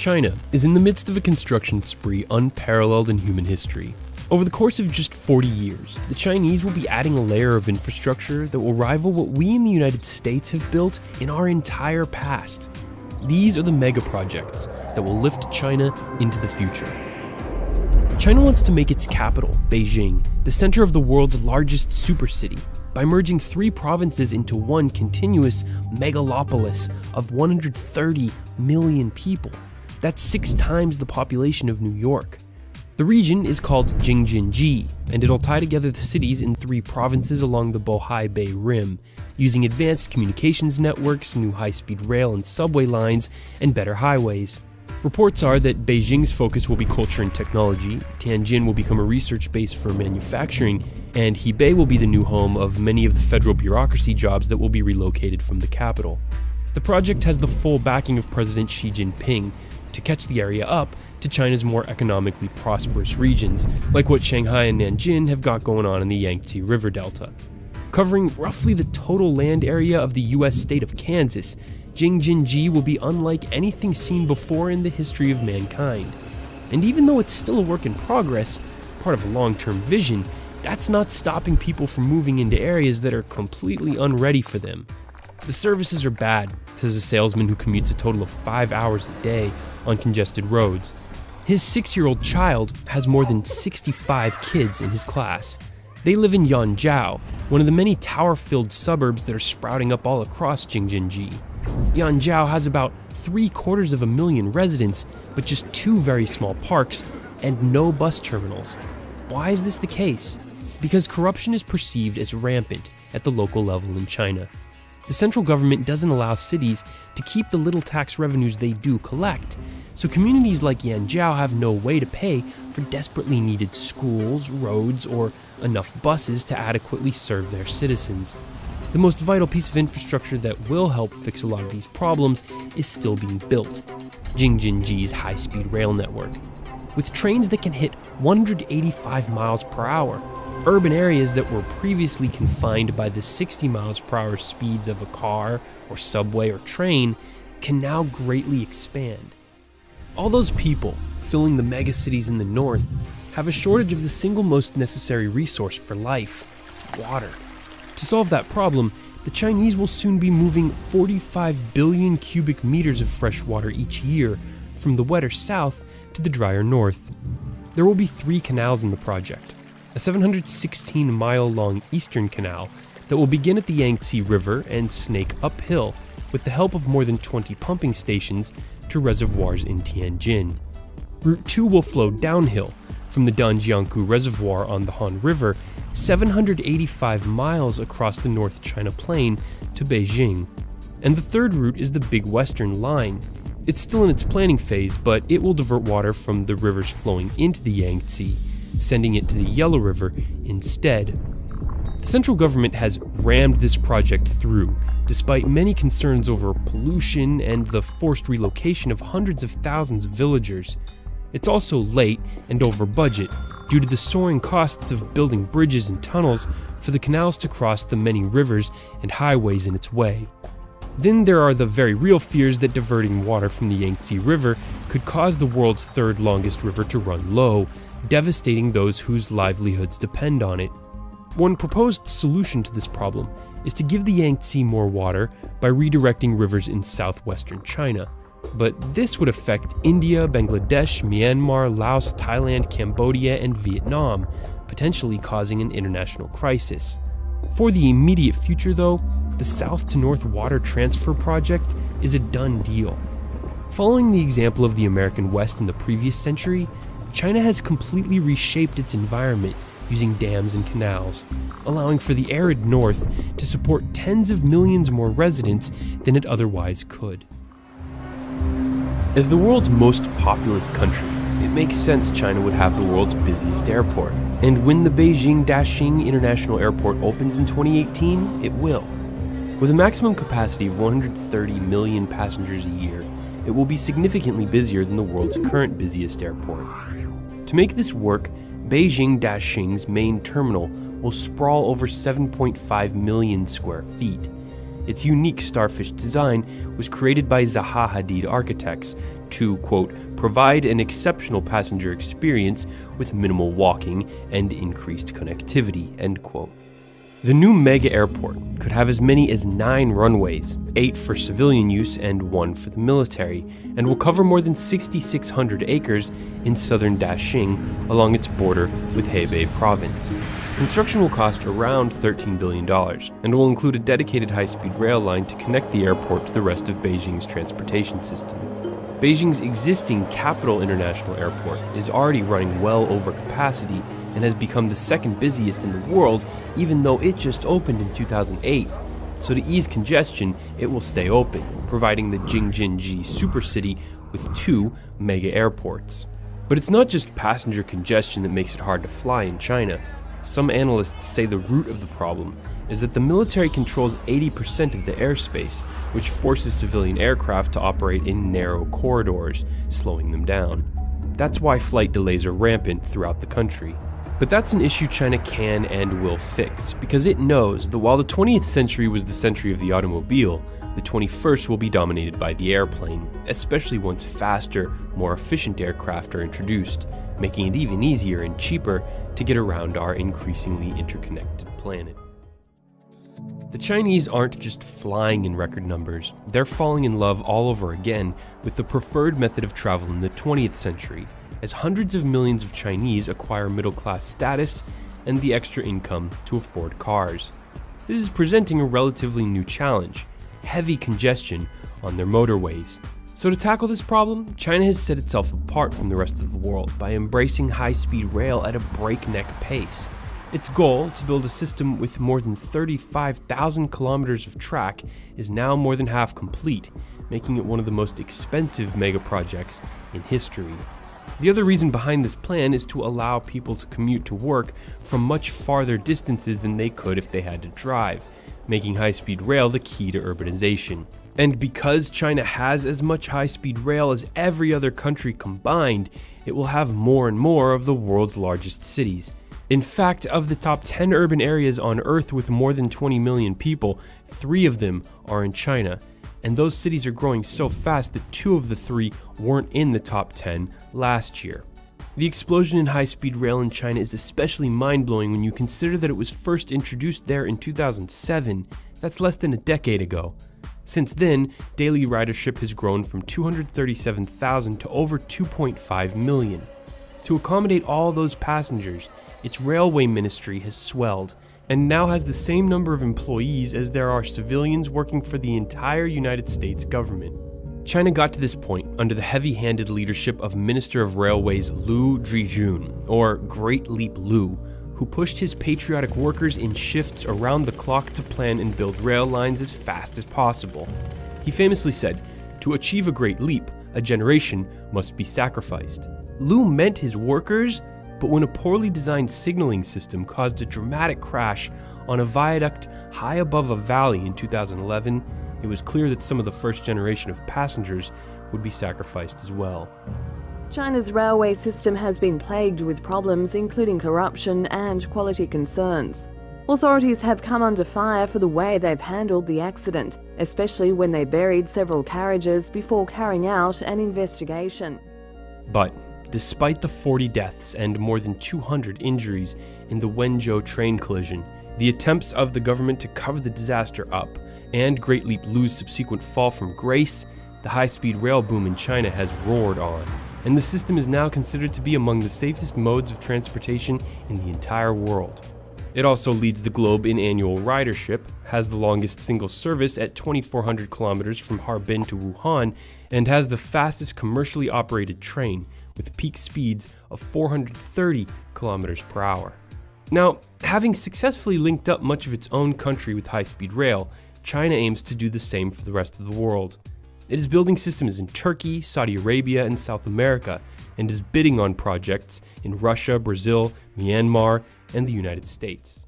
China is in the midst of a construction spree unparalleled in human history. Over the course of just 40 years, the Chinese will be adding a layer of infrastructure that will rival what we in the United States have built in our entire past. These are the mega projects that will lift China into the future. China wants to make its capital, Beijing, the center of the world's largest supercity by merging 3 provinces into one continuous megalopolis of 130 million people. That's 6 times the population of New York. The region is called Jing-Jin-Ji, and it'll tie together the cities in 3 provinces along the Bohai Bay Rim, using advanced communications networks, new high-speed rail and subway lines, and better highways. Reports are that Beijing's focus will be culture and technology, Tianjin will become a research base for manufacturing, and Hebei will be the new home of many of the federal bureaucracy jobs that will be relocated from the capital. The project has the full backing of President Xi Jinping to catch the area up to China's more economically prosperous regions, like what Shanghai and Nanjing have got going on in the Yangtze River Delta. Covering roughly the total land area of the US state of Kansas, Jing-Jin-Ji will be unlike anything seen before in the history of mankind. And even though it's still a work in progress, part of a long-term vision, that's not stopping people from moving into areas that are completely unready for them. The services are bad, says a salesman who commutes a total of 5 hours a day on congested roads. His 6-year-old child has more than 65 kids in his class. They live in Yanjiao, one of the many tower-filled suburbs that are sprouting up all across Jing-Jin-Ji. Yanjiao has about 750,000 residents, but just 2 very small parks and no bus terminals. Why is this the case? Because corruption is perceived as rampant at the local level in China. The central government doesn't allow cities to keep the little tax revenues they do collect, so communities like Yanjiao have no way to pay for desperately needed schools, roads, or enough buses to adequately serve their citizens. The most vital piece of infrastructure that will help fix a lot of these problems is still being built: Jing-Jin-Ji's high-speed rail network. With trains that can hit 185 miles per hour, urban areas that were previously confined by the 60 miles per hour speeds of a car or subway or train can now greatly expand. All those people filling the megacities in the north have a shortage of the single most necessary resource for life: water. To solve that problem, the Chinese will soon be moving 45 billion cubic meters of fresh water each year from the wetter south to the drier north. There will be 3 canals in the project: a 716-mile-long eastern canal that will begin at the Yangtze River and snake uphill with the help of more than 20 pumping stations to reservoirs in Tianjin. Route 2 will flow downhill from the Danjiangkou Reservoir on the Han River, 785 miles across the North China Plain to Beijing. And the third route is the Big Western Line. It's still in its planning phase, but it will divert water from the rivers flowing into the Yangtze, sending it to the Yellow River instead. The central government has rammed this project through, despite many concerns over pollution and the forced relocation of hundreds of thousands of villagers. It's also late and over budget due to the soaring costs of building bridges and tunnels for the canals to cross the many rivers and highways in its way. Then there are the very real fears that diverting water from the Yangtze River could cause the world's 3rd longest river to run low, devastating those whose livelihoods depend on it. One proposed solution to this problem is to give the Yangtze more water by redirecting rivers in southwestern China. But this would affect India, Bangladesh, Myanmar, Laos, Thailand, Cambodia, and Vietnam, potentially causing an international crisis. For the immediate future, though, the south to north water transfer project is a done deal. Following the example of the American West in the previous century, China has completely reshaped its environment using dams and canals, allowing for the arid north to support tens of millions more residents than it otherwise could. As the world's most populous country, it makes sense China would have the world's busiest airport. And when the Beijing-Daxing International Airport opens in 2018, it will. With a maximum capacity of 130 million passengers a year, it will be significantly busier than the world's current busiest airport. To make this work, Beijing-Daxing's main terminal will sprawl over 7.5 million square feet. Its unique starfish design was created by Zaha Hadid architects to, quote, provide an exceptional passenger experience with minimal walking and increased connectivity, end quote. The new mega airport could have as many as 9 runways, 8 for civilian use and 1 for the military, and will cover more than 6,600 acres in southern Daxing along its border with Hebei province. Construction will cost around $13 billion and will include a dedicated high-speed rail line to connect the airport to the rest of Beijing's transportation system. Beijing's existing Capital International Airport is already running well over capacity and has become the second busiest in the world, even though it just opened in 2008. So to ease congestion, it will stay open, providing the Jing-Jin-Ji supercity with 2 mega airports. But it's not just passenger congestion that makes it hard to fly in China. Some analysts say the root of the problem is that the military controls 80% of the airspace, which forces civilian aircraft to operate in narrow corridors, slowing them down. That's why flight delays are rampant throughout the country. But that's an issue China can and will fix, because it knows that while the 20th century was the century of the automobile, the 21st will be dominated by the airplane, especially once faster, more efficient aircraft are introduced, making it even easier and cheaper to get around our increasingly interconnected planet. The Chinese aren't just flying in record numbers, they're falling in love all over again with the preferred method of travel in the 20th century, as hundreds of millions of Chinese acquire middle-class status and the extra income to afford cars. This is presenting a relatively new challenge: heavy congestion on their motorways. So to tackle this problem, China has set itself apart from the rest of the world by embracing high-speed rail at a breakneck pace. Its goal, to build a system with more than 35,000 kilometers of track, is now more than half complete, making it one of the most expensive mega projects in history. The other reason behind this plan is to allow people to commute to work from much farther distances than they could if they had to drive, making high-speed rail the key to urbanization. And because China has as much high-speed rail as every other country combined, it will have more and more of the world's largest cities. In fact, of the top 10 urban areas on Earth with more than 20 million people, 3 of them are in China. And those cities are growing so fast that 2 of the 3 weren't in the top 10 last year. The explosion in high-speed rail in China is especially mind-blowing when you consider that it was first introduced there in 2007. That's less than a decade ago. Since then, daily ridership has grown from 237,000 to over 2.5 million. To accommodate all those passengers, its railway ministry has swelled and now has the same number of employees as there are civilians working for the entire United States government. China got to this point under the heavy-handed leadership of Minister of Railways Lu Zhijun, or Great Leap Lu, who pushed his patriotic workers in shifts around the clock to plan and build rail lines as fast as possible. He famously said, "To achieve a great leap, a generation must be sacrificed." Lu meant his workers, but when a poorly designed signaling system caused a dramatic crash on a viaduct high above a valley in 2011, it was clear that some of the first generation of passengers would be sacrificed as well. China's railway system has been plagued with problems, including corruption and quality concerns. Authorities have come under fire for the way they've handled the accident, especially when they buried several carriages before carrying out an investigation. But despite the 40 deaths and more than 200 injuries in the Wenzhou train collision, the attempts of the government to cover the disaster up, and Great Leap Lu's subsequent fall from grace, the high-speed rail boom in China has roared on, and the system is now considered to be among the safest modes of transportation in the entire world. It also leads the globe in annual ridership, has the longest single service at 2,400 kilometers from Harbin to Wuhan, and has the fastest commercially operated train, with peak speeds of 430 kilometers per hour. Now, having successfully linked up much of its own country with high-speed rail, China aims to do the same for the rest of the world. It is building systems in Turkey, Saudi Arabia, and South America, and is bidding on projects in Russia, Brazil, Myanmar, and the United States.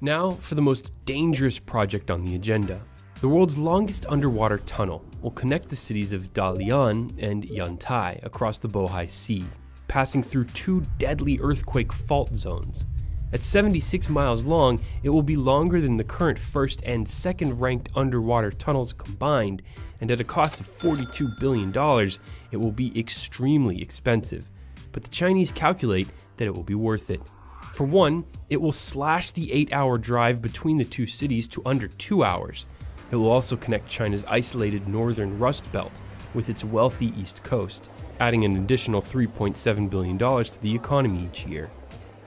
Now for the most dangerous project on the agenda. The world's longest underwater tunnel will connect the cities of Dalian and Yantai across the Bohai Sea, passing through 2 deadly earthquake fault zones. At 76 miles long, it will be longer than the current first and second ranked underwater tunnels combined, and at a cost of $42 billion, it will be extremely expensive. But the Chinese calculate that it will be worth it. For one, it will slash the 8-hour drive between the two cities to under 2 hours. It will also connect China's isolated northern Rust Belt with its wealthy east coast, adding an additional $3.7 billion to the economy each year.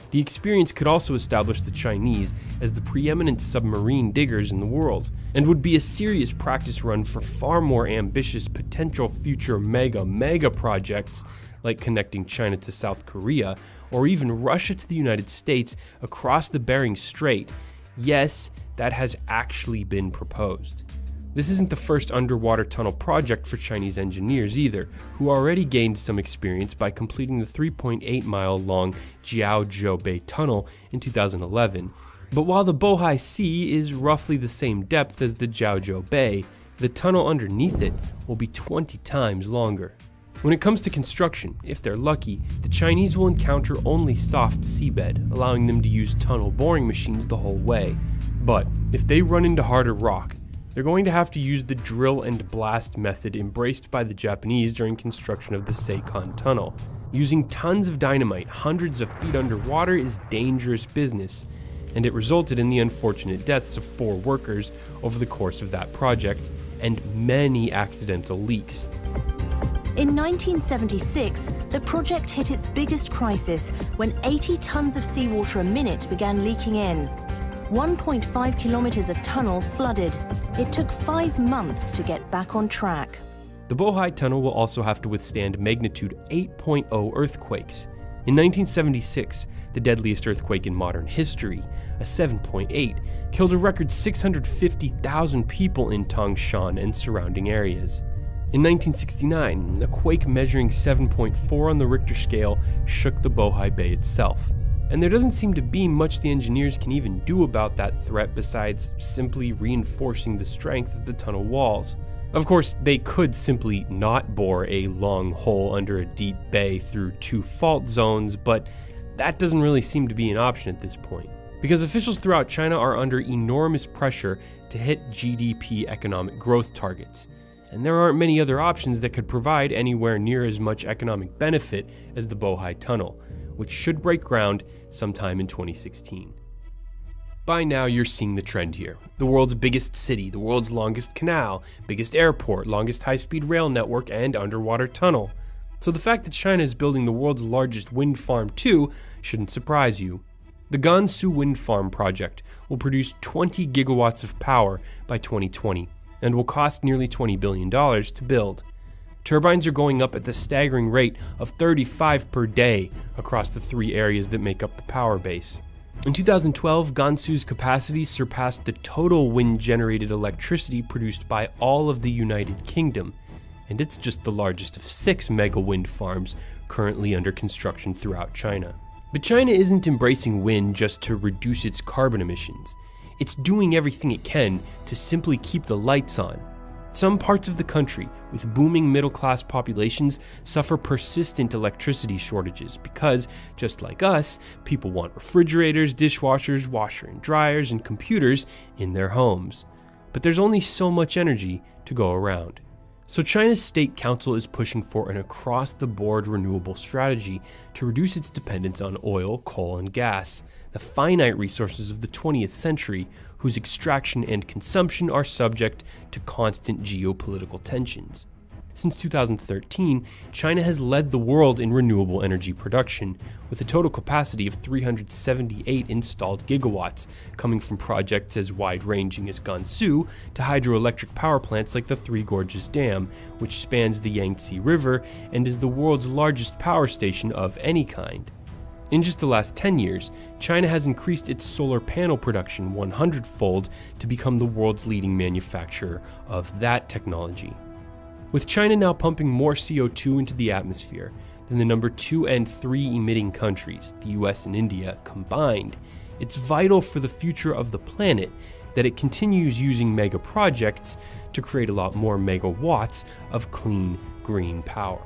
The experience could also establish the Chinese as the preeminent submarine diggers in the world, and would be a serious practice run for far more ambitious potential future mega projects like connecting China to South Korea, or even Russia to the United States across the Bering Strait. Yes, that has actually been proposed. This isn't the first underwater tunnel project for Chinese engineers either, who already gained some experience by completing the 3.8-mile long Jiaozhou Bay Tunnel in 2011. But while the Bohai Sea is roughly the same depth as the Jiaozhou Bay, the tunnel underneath it will be 20 times longer. When it comes to construction, if they're lucky, the Chinese will encounter only soft seabed, allowing them to use tunnel boring machines the whole way. But if they run into harder rock, they're going to have to use the drill and blast method embraced by the Japanese during construction of the Seikon Tunnel. Using tons of dynamite hundreds of feet underwater is dangerous business, and it resulted in the unfortunate deaths of 4 workers over the course of that project, and many accidental leaks. In 1976, the project hit its biggest crisis when 80 tons of seawater a minute began leaking in. 1.5 kilometers of tunnel flooded. It took 5 months to get back on track. The Bohai Tunnel will also have to withstand magnitude 8.0 earthquakes. In 1976, the deadliest earthquake in modern history, a 7.8, killed a record 650,000 people in Tangshan and surrounding areas. In 1969, a quake measuring 7.4 on the Richter scale shook the Bohai Bay itself. And there doesn't seem to be much the engineers can even do about that threat besides simply reinforcing the strength of the tunnel walls. Of course, they could simply not bore a long hole under a deep bay through 2 fault zones, but that doesn't really seem to be an option at this point, because officials throughout China are under enormous pressure to hit GDP economic growth targets, and there aren't many other options that could provide anywhere near as much economic benefit as the Bohai Tunnel, which should break ground sometime in 2016. By now you're seeing the trend here. The world's biggest city, the world's longest canal, biggest airport, longest high-speed rail network, and underwater tunnel. So the fact that China is building the world's largest wind farm too shouldn't surprise you. The Gansu Wind Farm project will produce 20 gigawatts of power by 2020 and will cost nearly $20 billion to build. Turbines are going up at the staggering rate of 35 per day across the 3 areas that make up the power base. In 2012, Gansu's capacity surpassed the total wind-generated electricity produced by all of the United Kingdom, and it's just the largest of 6 mega wind farms currently under construction throughout China. But China isn't embracing wind just to reduce its carbon emissions. It's doing everything it can to simply keep the lights on. Some parts of the country, with booming middle-class populations, suffer persistent electricity shortages because, just like us, people want refrigerators, dishwashers, washer and dryers, and computers in their homes. But there's only so much energy to go around. So China's State Council is pushing for an across-the-board renewable strategy to reduce its dependence on oil, coal, and gas, the finite resources of the 20th century, whose extraction and consumption are subject to constant geopolitical tensions. Since 2013, China has led the world in renewable energy production, with a total capacity of 378 installed gigawatts, coming from projects as wide-ranging as Gansu to hydroelectric power plants like the Three Gorges Dam, which spans the Yangtze River and is the world's largest power station of any kind. In just the last 10 years, China has increased its solar panel production 100-fold to become the world's leading manufacturer of that technology. With China now pumping more CO2 into the atmosphere than the number 2 and 3 emitting countries, the US and India, combined, it's vital for the future of the planet that it continues using mega projects to create a lot more megawatts of clean, green power.